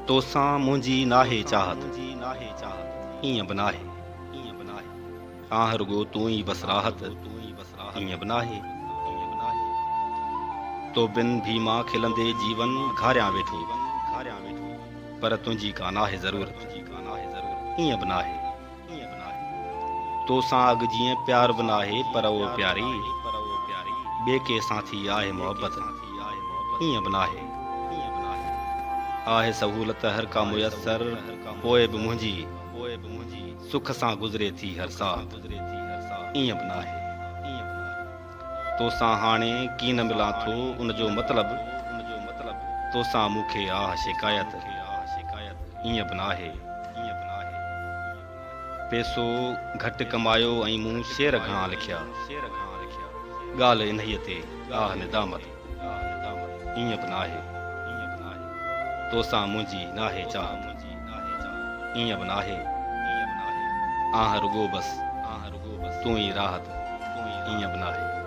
तोसां मुंहिंजी नाहे चाहत, ईअं बि नाहे। आह रुगो तूं ई बस राहत, ईअं बि नाहे। तो बिन भी मां खिलंदे जीवन घारियां वेठो, पर तुंहिंजी का नाहे ज़रूरत, ईअं बि नाहे। तोसां अॻु जीअं प्यार बि नाहे, पर उहो प्यारी ॿिए के साथी आहे मोहबत, ईअं बि नाहे। आहे सहूलत हर का मुयसर, पोइ बि मुंहिंजी सुख सां गुज़रे थी हर साह, ईअं बि नाहे। तोसां हाणे कीन मिलां थो उनजो मतिलबु, तोसां मूंखे आह शिकायत, ईअं बि नाहे। पैसो घटि कमायो ऐं मूं शेर घणा लिखिया, ॻाल्हि इन्हीअ ते आह निदामत, ईअं बि नाहे। तोसां मुंहिंजी नाहे चाहत, ईअं बि नाहे। आह रुगो बस तूं ई राहत, ईअं बि नाहे।